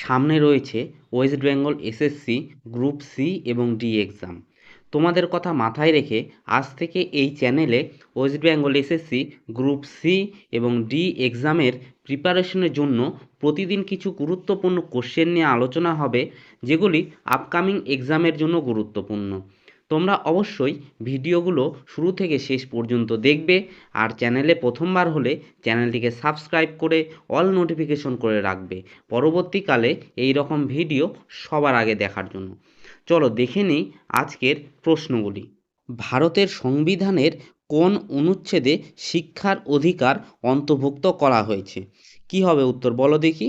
সামনে রয়েছে West Bengal SSC group C এবং ডি এক্সাম। তোমাদের কথা মাথায় রেখে আজ থেকে এই চ্যানেলে West Bengal SSC group C এবং ডি এক্সামের প্রিপারেশনের জন্য প্রতিদিন কিছু গুরুত্বপূর্ণ কোশ্চেন নিয়ে আলোচনা হবে, যেগুলি আপকামিং এক্সামের জন্য গুরুত্বপূর্ণ। তোমরা অবশ্যই ভিডিওগুলো শুরু থেকে শেষ পর্যন্ত দেখবে, আর চ্যানেলে প্রথমবার হলে চ্যানেলটিকে সাবস্ক্রাইব করে অল নোটিফিকেশন করে রাখবে পরবর্তীকালে এই রকম ভিডিও সবার আগে দেখার জন্য। চলো দেখে নিই আজকের প্রশ্নগুলি। ভারতের সংবিধানের কোন অনুচ্ছেদে শিক্ষার অধিকার অন্তর্ভুক্ত করা হয়েছে? কি হবে উত্তর, বলো দেখি।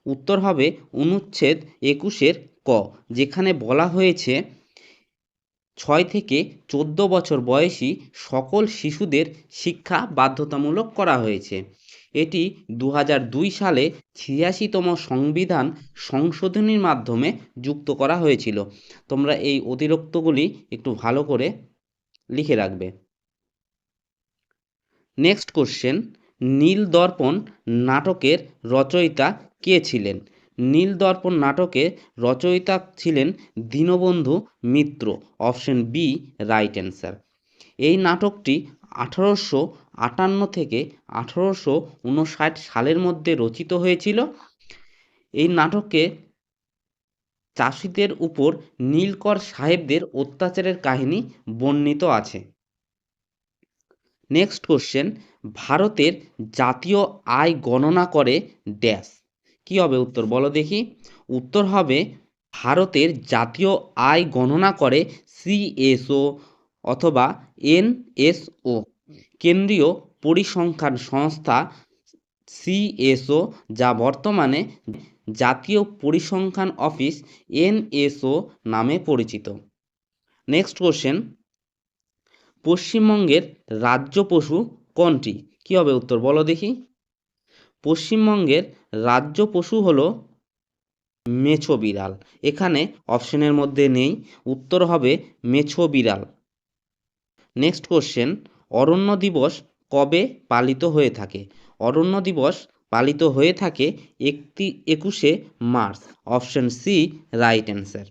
উত্তর হবে অনুচ্ছেদ 21-এর ক, যেখানে বলা হয়েছে 6 থেকে 14 বছর বয়সী সকল শিশুদের শিক্ষা বাধ্যতামূলক করা হয়েছে। এটি 2002 সালে 86তম সংবিধান সংশোধনীর মাধ্যমে যুক্ত করা হয়েছিল। তোমরা এই অতিরিক্তগুলি একটু ভালো করে লিখে রাখবে। নেক্সট কোশ্চেন, নীলদর্পণ নাটকের রচয়িতা কে ছিলেন? নীলদর্পণ নাটকের রচয়িতা ছিলেন Dinabandhu Mitra. Option B right answer. এই নাটকটি 1858 থেকে 1859 সালের মধ্যে রচিত হয়েছিল। এই নাটকে চাষিদের উপর নীলকর সাহেবদের অত্যাচারের কাহিনী বর্ণিত আছে। নেক্সট কোশ্চেন, ভারতের জাতীয় আয় গণনা করে ড্যাশ। কি হবে উত্তর, বলো দেখি। উত্তর হবে ভারতের জাতীয় আয় গণনা করে সিএসও অথবা এনএসও, কেন্দ্রীয় পরিসংখ্যান সংস্থা সিএসও, যা বর্তমানে জাতীয় পরিসংখ্যান অফিস এনএসও নামে পরিচিত। নেক্সট কোশ্চেন, পশ্চিমবঙ্গের রাজ্য পশু কোনটি? কি হবে উত্তর, বলো দেখি। পশ্চিমবঙ্গের রাজ্য পশু হলো মেছো বিড়াল। এখানে অপশনের মধ্যে নেই, উত্তর হবে মেছো বিড়াল। নেক্সট কোশ্চেন, অরণ্য দিবস কবে পালিত হয়ে থাকে? অরণ্য দিবস পালিত হয়ে থাকে 21শে মার্চ। Option C right answer.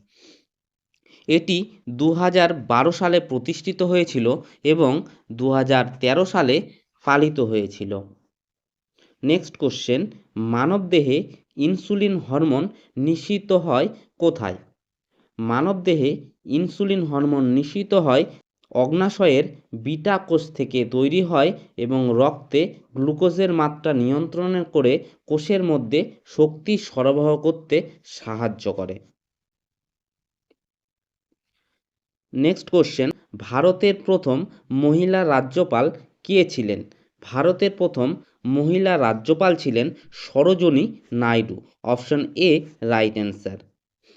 এটি 2012 সালে প্রতিষ্ঠিত হয়েছিল এবং 2013 সালে পালিত হয়েছিল। নেক্সট কোশ্চেন, মানবদেহে ইনসুলিন হরমোন নিঃসৃত হয় কোথায়? মানবদেহে ইনসুলিন হরমোন নিঃসৃত হয় অগ্নাশয়ের বিটা কোষ থেকে তৈরি হয় এবং রক্তে গ্লুকোজের মাত্রা নিয়ন্ত্রণ করে কোষের মধ্যে শক্তি সরবরাহ করতে সাহায্য করে। নেক্সট কোশ্চেন, ভারতের প্রথম মহিলা রাজ্যপাল কে ছিলেন? ভারতের প্রথম মহিলা রাজ্যপাল ছিলেন Sarojini Naidu. Option A right answer.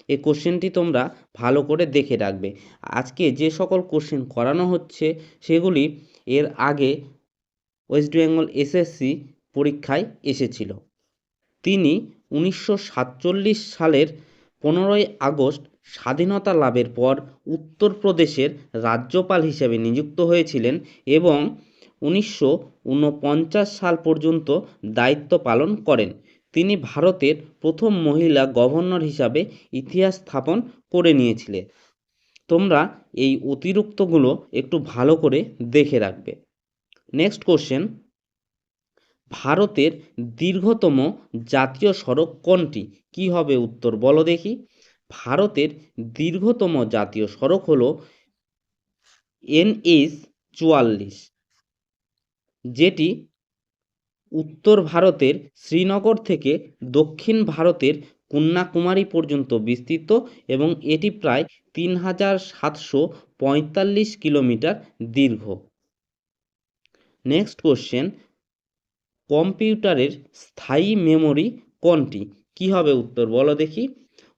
এই কোশ্চেনটি তোমরা ভালো করে দেখে রাখবে। আজকে যে সকল কোশ্চেন করানো হচ্ছে সেগুলি এর আগে ওয়েস্ট বেঙ্গল এসএসসি পরীক্ষায় এসেছিল। তিনি 1947 সালের 15ই আগস্ট স্বাধীনতা লাভের পর উত্তরপ্রদেশের রাজ্যপাল হিসেবে নিযুক্ত হয়েছিলেন এবং 1949 সাল পর্যন্ত দায়িত্ব পালন করেন। তিনি ভারতের প্রথম মহিলা গভর্নর হিসাবে ইতিহাস স্থাপন করে নিয়েছিলেন। তোমরা এই অতিরিক্তগুলো একটু ভালো করে দেখে রাখবে। নেক্সট কোশ্চেন, ভারতের দীর্ঘতম জাতীয় সড়ক কোনটি? কি হবে উত্তর, বলো দেখি। ভারতের দীর্ঘতম জাতীয় সড়ক হলো NH-44, যেটি উত্তর ভারতের শ্রীনগর থেকে দক্ষিণ ভারতের কন্যাকুমারী পর্যন্ত বিস্তৃত এবং এটি প্রায় 3745 কিলোমিটার দীর্ঘ। নেক্সট কোশ্চেন, কম্পিউটারের স্থায়ী মেমরি কোনটি? কি হবে উত্তর, বলো দেখি।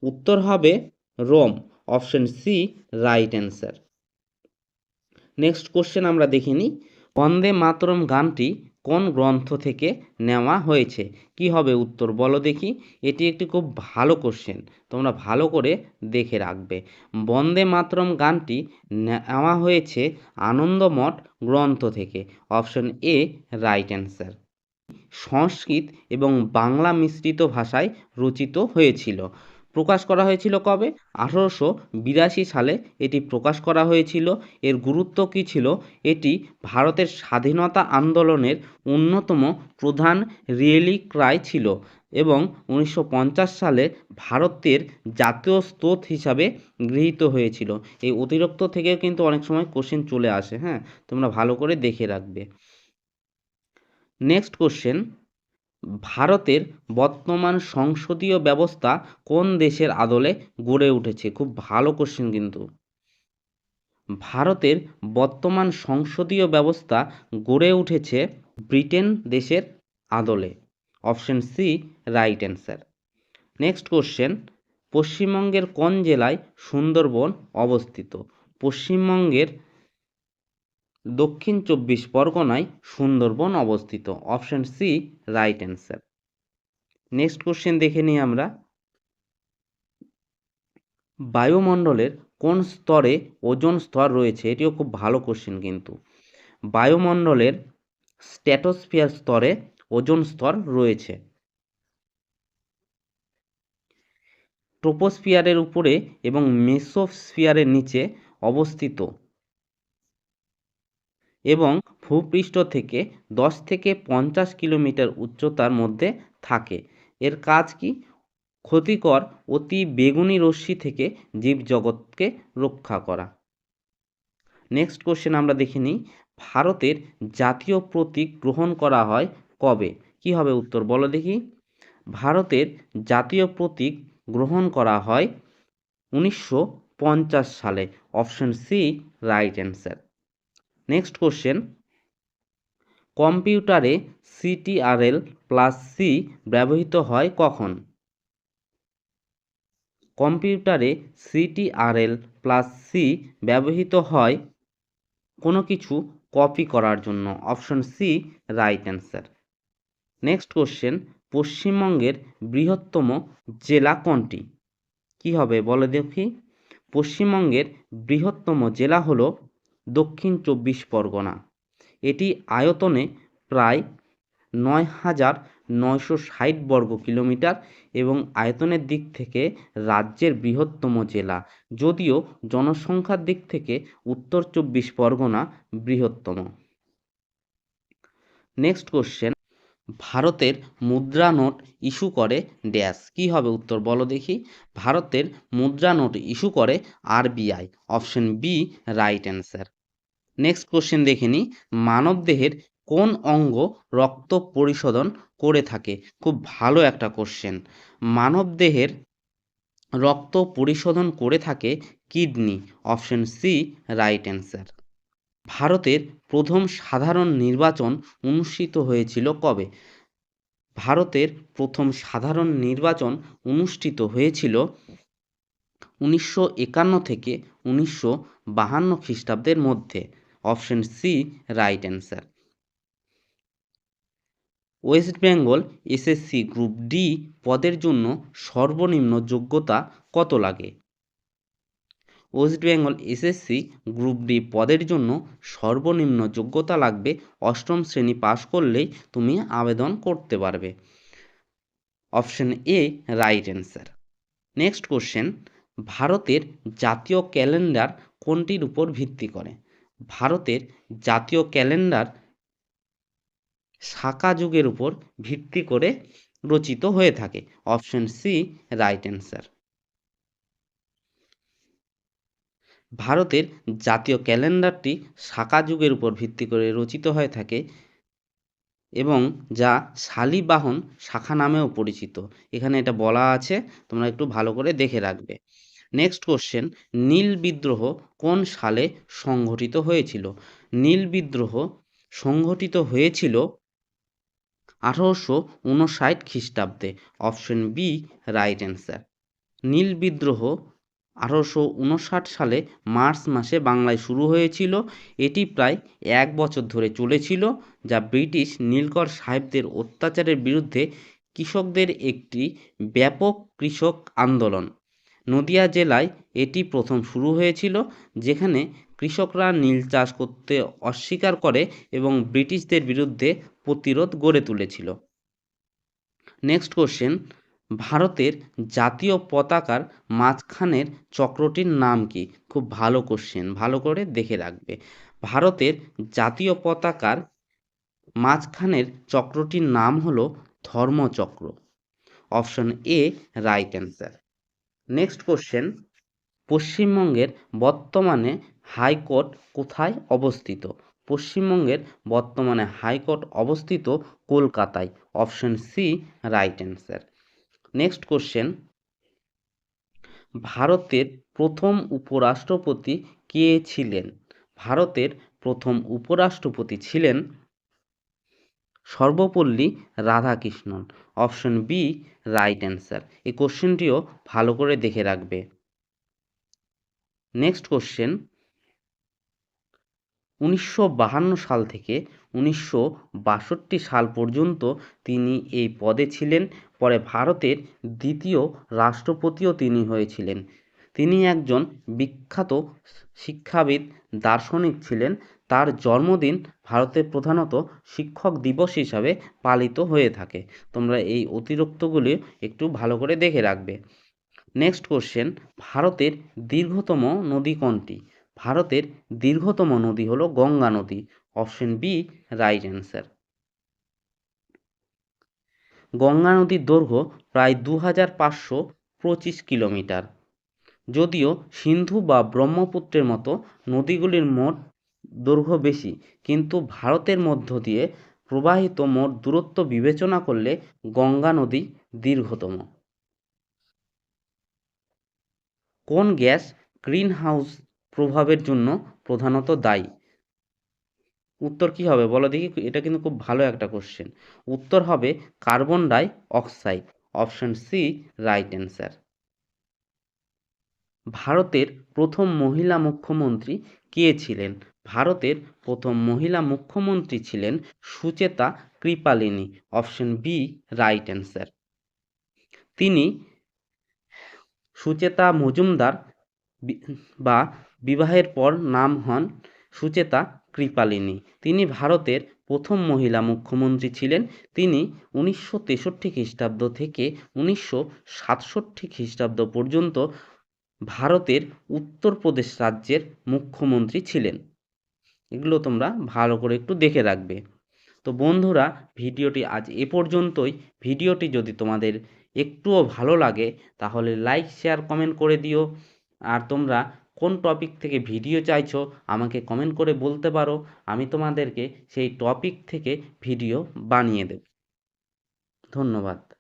উত্তর হবে Rome. Option C right answer. Next question আমরা দেখে নিই, বন্দে মাতরম গানটি কোন গ্রন্থ থেকে নেওয়া হয়েছে? কি হবে উত্তর, বলো দেখি। এটি একটি খুব ভালো কোশ্চেন, তোমরা ভালো করে দেখে রাখবে। বন্দে মাতরম গানটি নেওয়া হয়েছে আনন্দমঠ গ্রন্থ থেকে। Option A right answer. সংস্কৃত এবং বাংলা মিশ্রিত ভাষায় রচিত হয়েছিল। প্রকাশ করা হয়েছিল কবে? 1882 সালে এটি প্রকাশ করা হয়েছিল। এর গুরুত্ব কী ছিল? এটি ভারতের স্বাধীনতা আন্দোলনের অন্যতম প্রধান রিলিক্রাই ছিল এবং 1950 সালে ভারতের জাতীয় স্তোত্র হিসাবে গৃহীত হয়েছিল। এই অতিরিক্ত থেকেও কিন্তু অনেক সময় কোশ্চেন চলে আসে, হ্যাঁ, তোমরা ভালো করে দেখে রাখবে। নেক্সট কোশ্চেন, ভারতের বর্তমান সংসদীয় ব্যবস্থা কোন দেশের আদলে গড়ে উঠেছে? খুব ভালো কোশ্চেন কিন্তু। ভারতের বর্তমান সংসদীয় ব্যবস্থা গড়ে উঠেছে ব্রিটেন দেশের আদলে। Option C right answer. Next question, পশ্চিমবঙ্গের কোন জেলায় সুন্দরবন অবস্থিত? পশ্চিমবঙ্গের দক্ষিণ 24 পরগনায় সুন্দরবন অবস্থিত। Option C right answer. Next question দেখে নিই আমরা, বায়ুমণ্ডলের কোন স্তরে ওজোন স্তর রয়েছে? এটিও খুব ভালো কোশ্চেন কিন্তু। বায়ুমণ্ডলের স্ট্র্যাটোস্ফিয়ার স্তরে ওজোন স্তর রয়েছে। ট্রোপোস্ফিয়ারের উপরে এবং মেসোস্ফিয়ারের নিচে অবস্থিত এবং ভূপৃষ্ঠ থেকে 10 থেকে 50 কিলোমিটার উচ্চতার মধ্যে থাকে। এর কাজ কি? ক্ষতিকর অতি বেগুনি রশ্মি থেকে জীবজগৎকে রক্ষা করা। নেক্সট কোশ্চেন আমরা দেখে নিই, ভারতের জাতীয় প্রতীক গ্রহণ করা হয় কবে? কি হবে উত্তর বলো দেখি। ভারতের জাতীয় প্রতীক গ্রহণ করা হয় 1950 সালে। Option C right answer. Next question, কম্পিউটারে CTRL+C ব্যবহৃত হয় কখন? কম্পিউটারে CTRL+C ব্যবহৃত হয় কোনো কিছু কপি করার জন্য। Option C right answer. Next question, পশ্চিমবঙ্গের বৃহত্তম জেলা কোনটি? কি হবে বলে দেখি। পশ্চিমবঙ্গের বৃহত্তম জেলা হলো দক্ষিণ 24 পরগনা। এটি আয়তনে প্রায় 9,960 বর্গ কিলোমিটার এবং আয়তনের দিক থেকে রাজ্যের বৃহত্তম জেলা, যদিও জনসংখ্যার দিক থেকে উত্তর 24 পরগনা বৃহত্তম। নেক্সট কোশ্চেন, ভারতের মুদ্রা নোট ইস্যু করে ড্যাশ? কি হবে উত্তর বলো দেখি। ভারতের মুদ্রা নোট ইস্যু করে RBI। Option B right answer. Next question দেখে নিই, মানবদেহের কোন অঙ্গ রক্ত পরিশোধন করে থাকে? খুব ভালো একটা কোশ্চেন। মানবদেহের রক্ত পরিশোধন করে থাকে kidney. Option C right answer. ভারতের প্রথম সাধারণ নির্বাচন অনুষ্ঠিত হয়েছিল কবে? ভারতের প্রথম সাধারণ নির্বাচন অনুষ্ঠিত হয়েছিল 1951 থেকে 1952 খ্রিস্টাব্দের মধ্যে। Option C right answer. West Bengal SSC group D পদের জন্য সর্বনিম্ন যোগ্যতা কত লাগে? West Bengal SSC group D পদের জন্য সর্বনিম্ন যোগ্যতা লাগবে 8ম শ্রেণী পাশ করলেই তুমি আবেদন করতে পারবে। Option A right answer. Next question, ভারতের জাতীয় ক্যালেন্ডার কোনটির উপর ভিত্তি করে? ভারতের জাতীয় ক্যালেন্ডার শাকা যুগের উপর ভিত্তি করে রচিত হয়ে থাকে। Option C right answer. ভারতের জাতীয় ক্যালেন্ডারটি শাকা যুগের উপর ভিত্তি করে রচিত হয়ে থাকে এবং যা শালিবাহন শাখা নামেও পরিচিত। এখানে এটা বলা আছে, তোমরা একটু ভালো করে দেখে রাখবে। নেক্সট কোশ্চেন, নীল বিদ্রোহ কোন সালে সংঘটিত হয়েছিল? নীল বিদ্রোহ সংঘটিত হয়েছিল 1859 খ্রিস্টাব্দে। Option B right answer. নীল বিদ্রোহ 1859 সালে মার্চ মাসে বাংলায় শুরু হয়েছিল। এটি প্রায় 1 বছর ধরে চলেছিল, যা ব্রিটিশ নীলকর সাহেবদের অত্যাচারের বিরুদ্ধে কৃষকদের একটি ব্যাপক কৃষক আন্দোলন। নদিয়া জেলায় এটি প্রথম শুরু হয়েছিল, যেখানে কৃষকরা নীল চাষ করতে অস্বীকার করে এবং ব্রিটিশদের বিরুদ্ধে প্রতিরোধ গড়ে তুলেছিল। নেক্সট কোশ্চেন, ভারতের জাতীয় পতাকার মাঝখানের চক্রটির নাম কি? খুব ভালো কোশ্চেন, ভালো করে দেখে রাখবে। ভারতের জাতীয় পতাকার মাঝখানের চক্রটির নাম হলো Dharmachakra. Option A right answer. Next question, পশ্চিমবঙ্গের বর্তমানে হাইকোর্ট কোথায় অবস্থিত? পশ্চিমবঙ্গের বর্তমানে হাইকোর্ট অবস্থিত কলকাতায়। Option C right answer. Next question, ভারতের প্রথম উপরাষ্ট্রপতি কে ছিলেন? ভারতের প্রথম উপরাষ্ট্রপতি ছিলেন Sarvepalli Radhakrishnan. Option B right answer. এই কোশ্চেনটিও ভালো করে দেখে রাখবে। নেক্সট কোশ্চেন, 1952 সাল থেকে 1962 সাল পর্যন্ত তিনি এই পদে ছিলেন। পরে ভারতের দ্বিতীয় রাষ্ট্রপতিও তিনি হয়েছিলেন। তিনি একজন বিখ্যাত শিক্ষাবিদ, দার্শনিক ছিলেন। তার জন্মদিন ভারতে প্রধানত শিক্ষক দিবস হিসাবে পালিত হয়ে থাকে। তোমরা এই অতিরিক্তগুলি একটু ভালো করে দেখে রাখবে। নেক্সট কোশ্চেন, ভারতের দীর্ঘতম নদী কোনটি? ভারতের দীর্ঘতম নদী হলো গঙ্গা নদী। Option B right answer. Ganga নদীর দৈর্ঘ্য প্রায় 2525 কিলোমিটার। যদিও সিন্ধু বা ব্রহ্মপুত্রের মতো নদীগুলির মোট দৈর্ঘ্য বেশি, কিন্তু ভারতের মধ্য দিয়ে প্রবাহিত মোট দূরত্ব বিবেচনা করলে গঙ্গা নদী দীর্ঘতম। কোন গ্যাস গ্রিনহাউস প্রভাবের জন্য প্রধানত দায়ী? উত্তর কি হবে বলো দেখি, এটা কিন্তু খুব ভালো একটা কোশ্চেন। উত্তর হবে carbon dioxide. Option C right answer. ভারতের প্রথম মহিলা মুখ্যমন্ত্রী কে ছিলেন? ভারতের প্রথম মহিলা মুখ্যমন্ত্রী ছিলেন Sucheta Kripalani. Option B right answer. তিনি সুচেতা মজুমদার বা বিবাহের পর নাম হন সুচেতা কৃপালিনী। তিনি ভারতের প্রথম মহিলা মুখ্যমন্ত্রী ছিলেন। তিনি 1963 খ্রিস্টাব্দ থেকে 1967 খ্রিস্টাব্দ পর্যন্ত ভারতের উত্তরপ্রদেশ রাজ্যের মুখ্যমন্ত্রী ছিলেন। এগুলো তোমরা ভালো করে একটু দেখে রাখবে। তো বন্ধুরা, ভিডিওটি আজ এ পর্যন্তই। ভিডিওটি যদি তোমাদের একটুও ভালো লাগে তাহলে লাইক, শেয়ার, কমেন্ট করে দিও। আর তোমরা কোন টপিক থেকে ভিডিও চাইছো আমাকে কমেন্ট করে বলতে পারো। আমি তোমাদেরকে সেই টপিক থেকে ভিডিও বানিয়ে দেব। ধন্যবাদ।